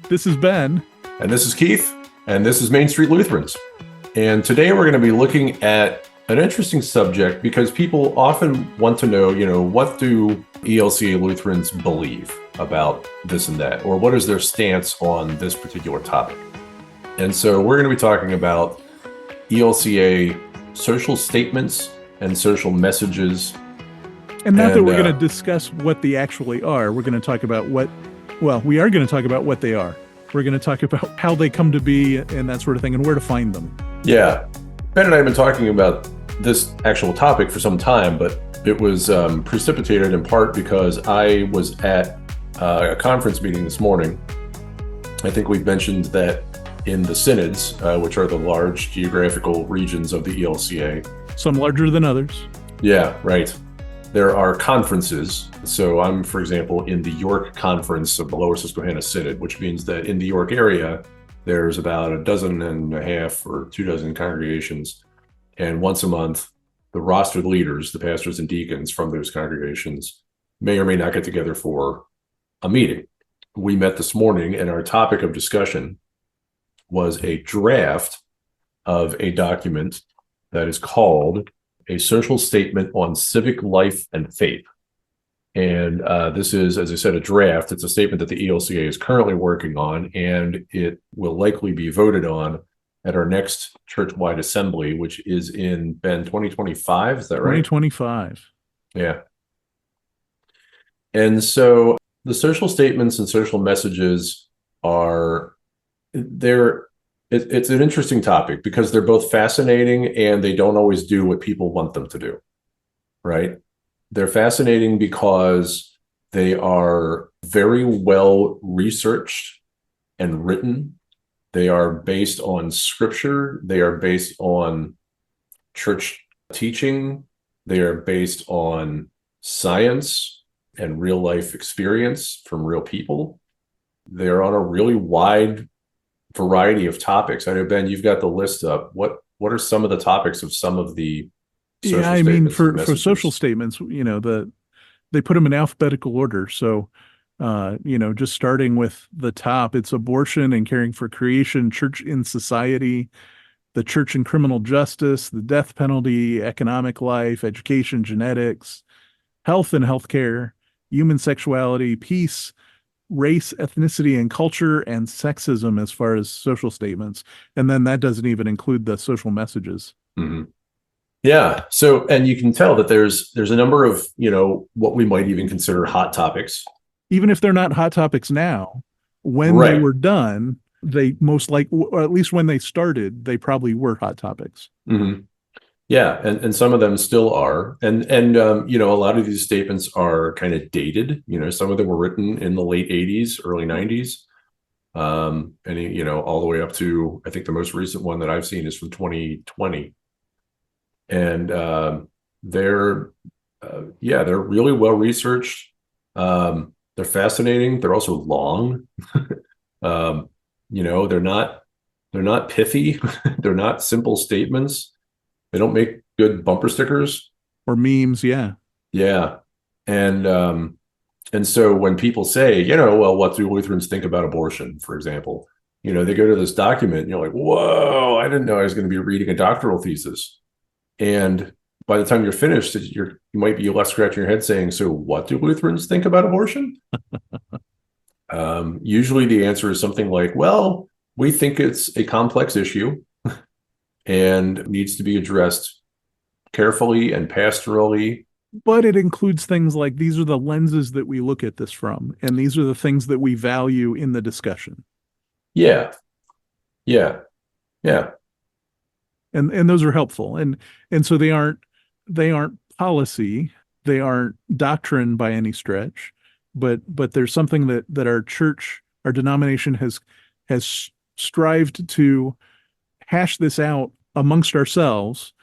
This is Ben. And this is Keith. And this is Main Street Lutherans. And today we're going to be looking at an interesting subject because people often want to know, what do ELCA Lutherans believe about this and that? Or what is their stance on this particular topic? And so we're going to be talking about ELCA social statements and social messages. And not that we're going to discuss what they actually are. We're going to talk about we are going to talk about what they are. We're going to talk about how they come to be and that sort of thing and where to find them. Yeah. Ben and I have been talking about this actual topic for some time, but it was precipitated in part because I was at a conference meeting this morning. I think we've mentioned that in the synods, which are the large geographical regions of the ELCA. Some larger than others. Yeah, right. There are conferences. So I'm, for example, in the York Conference of the Lower Susquehanna Synod, which means that in the York area, there's about a dozen and a half or 24 congregations. And once a month, the rostered leaders, the pastors and deacons from those congregations, may or may not get together for a meeting. We met this morning, and our topic of discussion was a draft of a document that is called A Social Statement on Civic Life and Faith. And this is, as I said, a draft. It's a statement that the ELCA is currently working on, and it will likely be voted on at our next church-wide assembly, which is in, Ben, 2025, is that right? 2025. Yeah. And so the social statements and social messages it's an interesting topic because they're both fascinating and they don't always do what people want them to do, right? They're fascinating because they are very well researched and written. They are based on scripture. They are based on church teaching. They are based on science and real life experience from real people. They're on a really wide variety of topics. I know, Ben, you've got the list up. What are some of the topics of some of the social statements? For social statements, they put them in alphabetical order. So, just starting with the top, it's abortion and caring for creation, church in society, the church and criminal justice, the death penalty, economic life, education, genetics, health and healthcare, human sexuality, peace, race, ethnicity, and culture, and sexism as far as social statements. And then that doesn't even include the social messages. Mm-hmm. Yeah. So, and you can tell that there's a number of, what we might even consider hot topics. Even if they're not hot topics now, when they were done, they most likely, or at least when they started, they probably were hot topics. Mm-hmm. Yeah. And some of them still are. And a lot of these statements are kind of dated. Some of them were written in the late 80s, early 90s. And, all the way up to, I think the most recent one that I've seen is from 2020. And they're really well researched. They're fascinating. They're also long. They're not pithy. They're not simple statements. They don't make good bumper stickers or memes. Yeah. Yeah. And so when people say, what do Lutherans think about abortion, for example, they go to this document and you're like, whoa, I didn't know I was going to be reading a doctoral thesis. And by the time you're finished, you might be left scratching your head saying, so what do Lutherans think about abortion? Usually the answer is something like, well, we think it's a complex issue and needs to be addressed carefully and pastorally. But it includes things like, these are the lenses that we look at this from, and these are the things that we value in the discussion. Yeah. Yeah. Yeah. And those are helpful. And so they aren't policy, they aren't doctrine by any stretch, but there's something that our church, our denomination has strived to hash this out amongst ourselves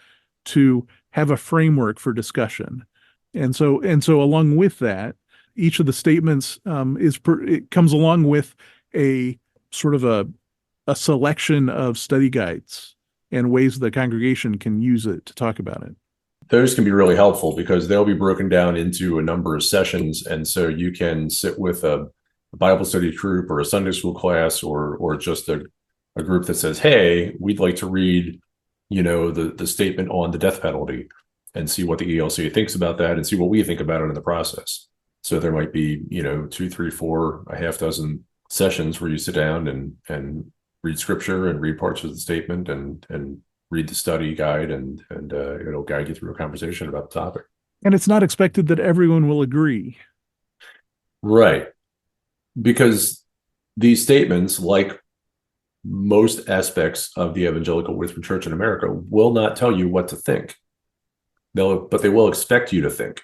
to have a framework for discussion. And so along with that, each of the statements it comes along with a sort of a selection of study guides and ways the congregation can use it to talk about it. Those can be really helpful because they'll be broken down into a number of sessions. And so you can sit with a a Bible study group or a Sunday school class, or just a group that says, hey, we'd like to read, the statement on the death penalty and see what the ELCA thinks about that and see what we think about it in the process. So there might be, 2, 3, 4, a half dozen sessions where you sit down and read scripture and read parts of the statement and read the study guide, and it'll guide you through a conversation about the topic. And it's not expected that everyone will agree. Right. Because these statements, like most aspects of the evangelical Lutheran Church in America, will not tell you what to think. But they will expect you to think,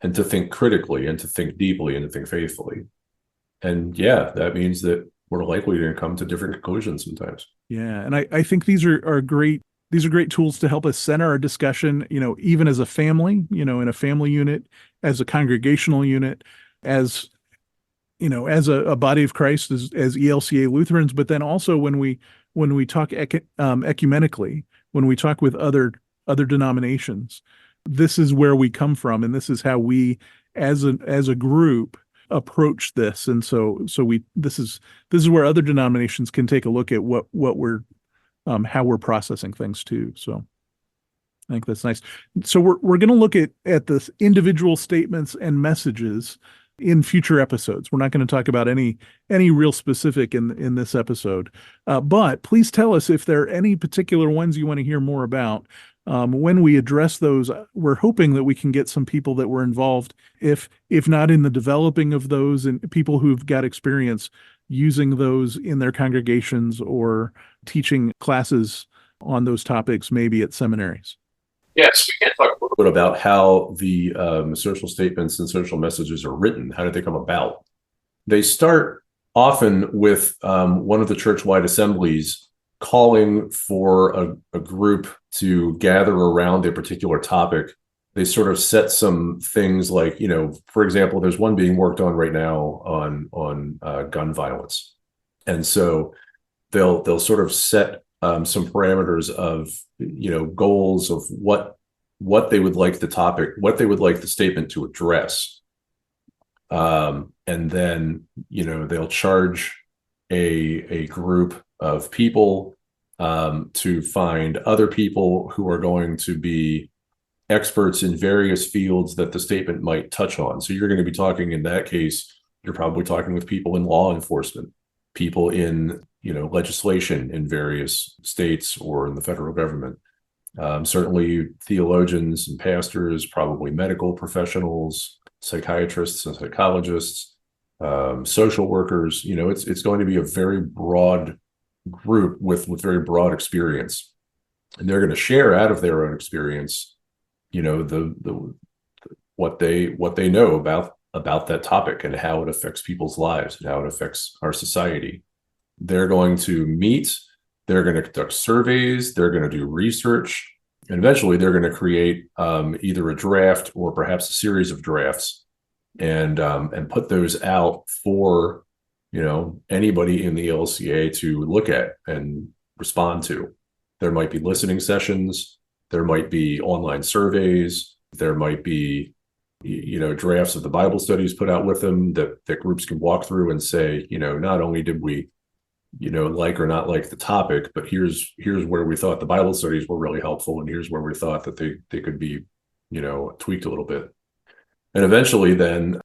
and to think critically, and to think deeply, and to think faithfully. And yeah, that means that we're likely to come to different conclusions sometimes. Yeah, and I think these are great. These are great tools to help us center our discussion, even as a family, in a family unit, as a congregational unit, as as a body of Christ, as ELCA Lutherans, but then also when we talk ecumenically, when we talk with other denominations, this is where we come from, and this is how we, as a group, approach this. And so this is where other denominations can take a look at what we're how we're processing things too. So I think that's nice. So we're going to look at the individual statements and messages in future episodes. We're not going to talk about any real specific in this episode, but please tell us if there are any particular ones you want to hear more about. When we address those, we're hoping that we can get some people that were involved, if not in the developing of those, and people who've got experience using those in their congregations or teaching classes on those topics, maybe at seminaries. Yes, we can talk a little bit about how the social statements and social messages are written. How did they come about? They start often with one of the church-wide assemblies calling for a group to gather around a particular topic. They sort of set some things like, for example, there's one being worked on right now on gun violence. And so they'll sort of set some parameters of, goals of what they would like the topic, what they would like the statement to address. And then, they'll charge a group of people to find other people who are going to be experts in various fields that the statement might touch on. So you're going to be talking, in that case, you're probably talking with people in law enforcement, people in, legislation in various states or in the federal government. Certainly theologians and pastors, probably medical professionals, psychiatrists and psychologists, social workers. It's going to be a very broad group with very broad experience, and they're going to share out of their own experience, what they know about that topic and how it affects people's lives and how it affects our society. They're going to meet, they're going to conduct surveys, they're going to do research, and eventually they're going to create either a draft or perhaps a series of drafts, and put those out for anybody in the ELCA to look at and respond to. There might be listening sessions, there might be online surveys, there might be drafts of the Bible studies put out with them that groups can walk through and say, not only did we like or not like the topic, but here's where we thought the Bible studies were really helpful, and here's where we thought that they could be tweaked a little bit. And eventually then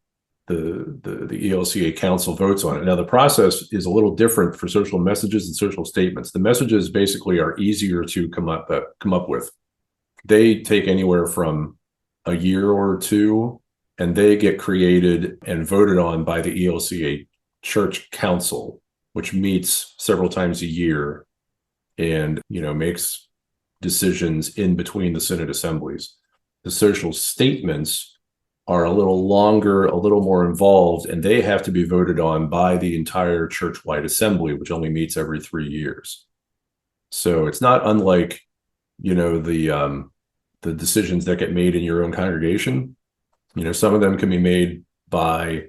the ELCA council votes on it. Now the process is a little different for social messages and social statements. The messages basically are easier to come up with. They take anywhere from a year or two, and they get created and voted on by the ELCA Church Council, which meets several times a year and makes decisions in between the synod assemblies. The social statements are a little longer, a little more involved, and they have to be voted on by the entire church-wide assembly, which only meets every 3 years. So it's not unlike the decisions that get made in your own congregation. Some of them can be made by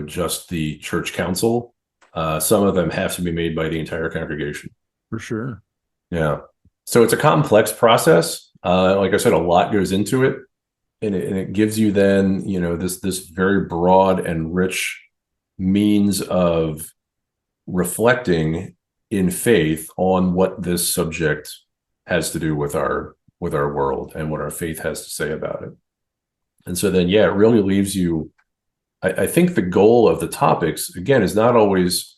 just the church council. Some of them have to be made by the entire congregation. For sure. Yeah. So it's a complex process. Like I said, a lot goes into it, and it gives you then, this very broad and rich means of reflecting in faith on what this subject has to do with our world and what our faith has to say about it. And so then, yeah, it really leaves you. I think the goal of the topics, again, is not always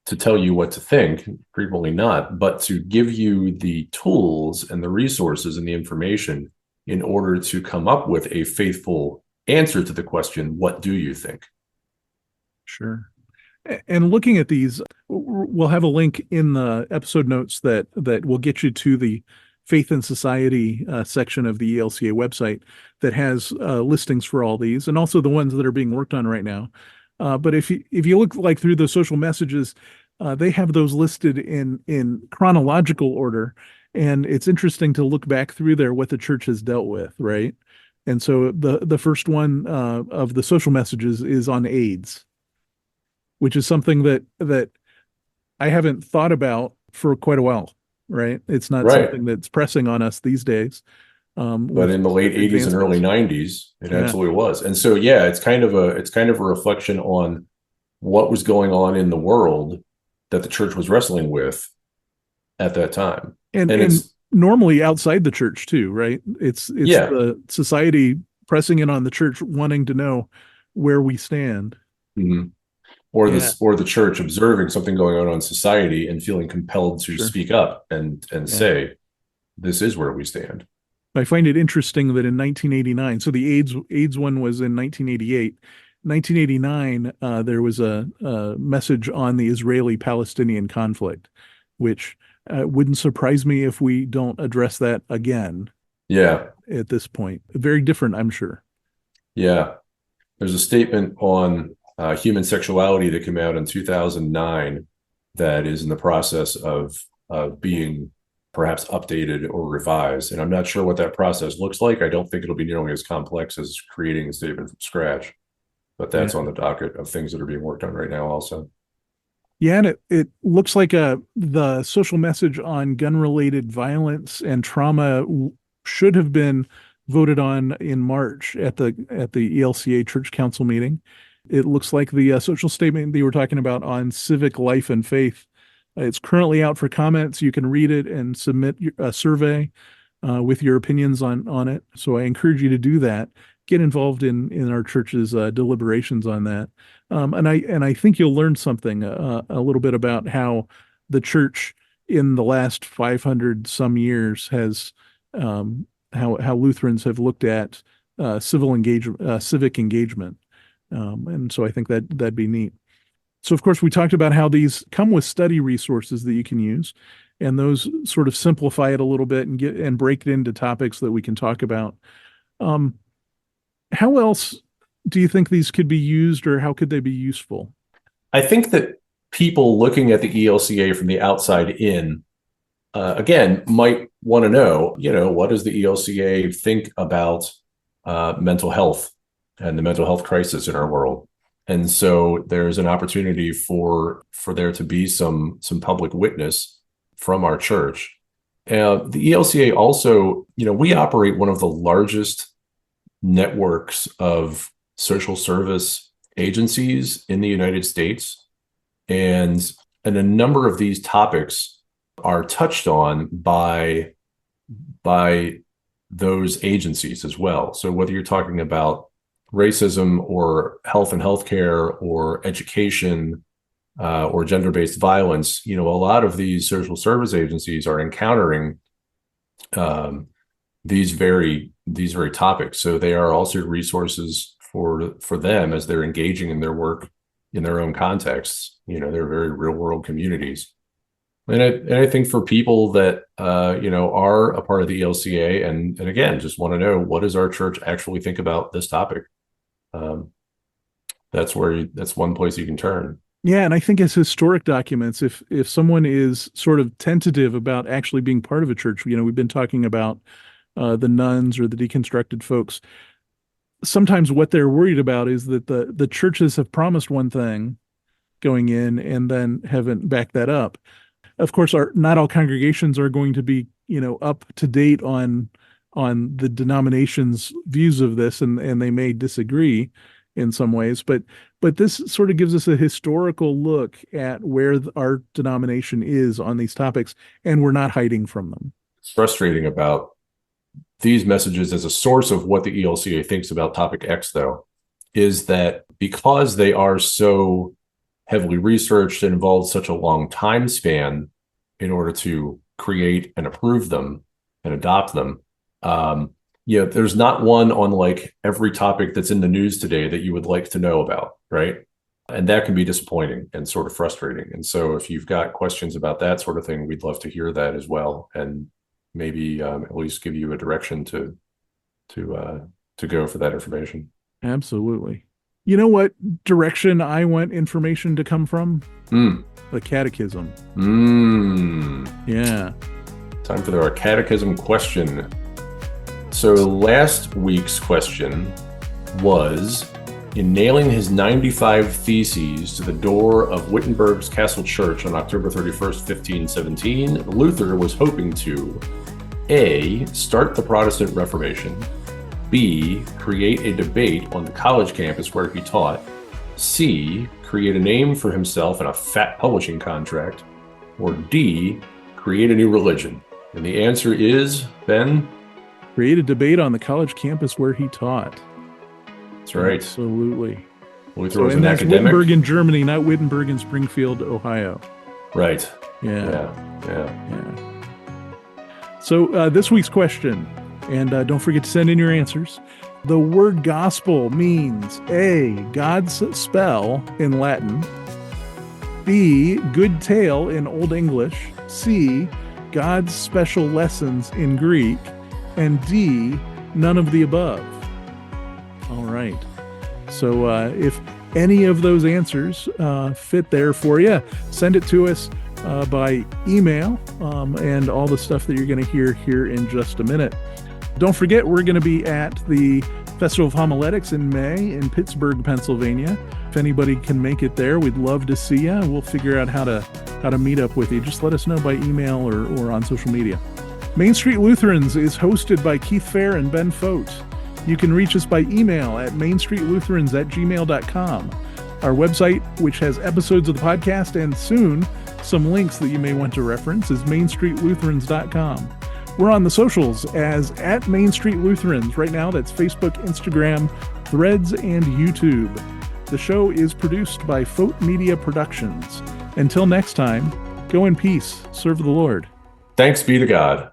to tell you what to think, frequently not, but to give you the tools and the resources and the information in order to come up with a faithful answer to the question, what do you think? Sure. And looking at these, we'll have a link in the episode notes that will get you to the Faith and Society section of the ELCA website that has listings for all these, and also the ones that are being worked on right now. But if you look like through the social messages, they have those listed in chronological order, and it's interesting to look back through there what the church has dealt with, right? And so the first one of the social messages is on AIDS, which is something that I haven't thought about for quite a while, right? It's not Right. something that's pressing on us these days. But With in the late 80s and early advancements. 90s, it Yeah. absolutely was. And so, yeah, it's kind of a reflection on what was going on in the world that the church was wrestling with at that time. And And it's, normally outside the church too, right? It's yeah. the society pressing in on the church, wanting to know where we stand. Mhm. Or Yeah, this, or the church observing something going on in society and feeling compelled to sure. speak up and Yeah. say, this is where we stand. I find it interesting that in 1989, so the AIDS one was in 1988. 1989, there was a message on the Israeli-Palestinian conflict, which wouldn't surprise me if we don't address that again Yeah. at this point. Very different, I'm sure. Yeah. There's a statement on human sexuality that came out in 2009 that is in the process of being perhaps updated or revised. And I'm not sure what that process looks like. I don't think it'll be nearly as complex as creating a statement from scratch, but Yeah. that's on the docket of things that are being worked on right now also. Yeah, and it looks like the social message on gun-related violence and trauma should have been voted on in March at the ELCA Church Council meeting. It looks like the social statement that you were talking about on civic life and faith. It's currently out for comments. You can read it and submit a survey with your opinions on it. So I encourage you to do that. Get involved in our church's deliberations on that. And I think you'll learn something a little bit about how the church in the last 500 some years has how Lutherans have looked at civic engagement. And so I think that'd be neat. So of course we talked about how these come with study resources that you can use, and those sort of simplify it a little bit and break it into topics that we can talk about. Um, how else do you think these could be used, or how could they be useful? I think that people looking at the ELCA from the outside in, again, might want to know, what does the ELCA think about mental health and the mental health crisis in our world? And so there's an opportunity for there to be some public witness from our church. The ELCA also, we operate one of the largest networks of social service agencies in the United States, and a number of these topics are touched on by those agencies as well. So whether you're talking about racism or health and healthcare or education or gender-based violence, a lot of these social service agencies are encountering um, these very topics. So they are also resources for them as they're engaging in their work in their own contexts. They're very real world communities. And I think for people that are a part of the ELCA and again just want to know, what does our church actually think about this topic? That's one place you can turn. Yeah, and I think as historic documents, if someone is sort of tentative about actually being part of a church, we've been talking about the nuns or the deconstructed folks. Sometimes what they're worried about is that the churches have promised one thing going in and then haven't backed that up. Of course, not all congregations are going to be, up to date on the denomination's views of this, and they may disagree. in some ways, but this sort of gives us a historical look at where our denomination is on these topics, and we're not hiding from them. It's frustrating about these messages as a source of what the ELCA thinks about topic X, though, is that because they are so heavily researched and involved such a long time span in order to create and approve them and adopt them, there's not one on like every topic that's in the news today that you would like to know about, right? And that can be disappointing and sort of frustrating. And so if you've got questions about that sort of thing, we'd love to hear that as well, and maybe at least give you a direction to go for that information. Absolutely. You know what direction I want information to come from? The Catechism. Yeah. Time for our Catechism question. So last week's question was, in nailing his 95 theses to the door of Wittenberg's Castle Church on October 31st, 1517, Luther was hoping to A, start the Protestant Reformation, B, create a debate on the college campus where he taught, C, create a name for himself and a fat publishing contract, or D, create a new religion. And the answer is, Ben? Create a debate on the college campus where he taught. That's right. Absolutely. Luther was an academic. Wittenberg in Germany, not Wittenberg in Springfield, Ohio. Right. Yeah. So this week's question, and don't forget to send in your answers. The word gospel means A, God's spell in Latin, B, good tale in Old English, C, God's special lessons in Greek, and D, none of the above. All right. So if any of those answers fit there for you, send it to us by email and all the stuff that you're going to hear here in just a minute. Don't forget, we're going to be at the Festival of Homiletics in May in Pittsburgh, Pennsylvania. If anybody can make it there, we'd love to see you. We'll figure out how to meet up with you. Just let us know by email or on social media. Main Street Lutherans is hosted by Keith Fair and Ben Fote. You can reach us by email at mainstreetlutherans@gmail.com. Our website, which has episodes of the podcast and soon some links that you may want to reference, is mainstreetlutherans.com. We're on the socials as at Main Street Lutherans. Right now, that's Facebook, Instagram, Threads, and YouTube. The show is produced by Fote Media Productions. Until next time, go in peace, serve the Lord. Thanks be to God.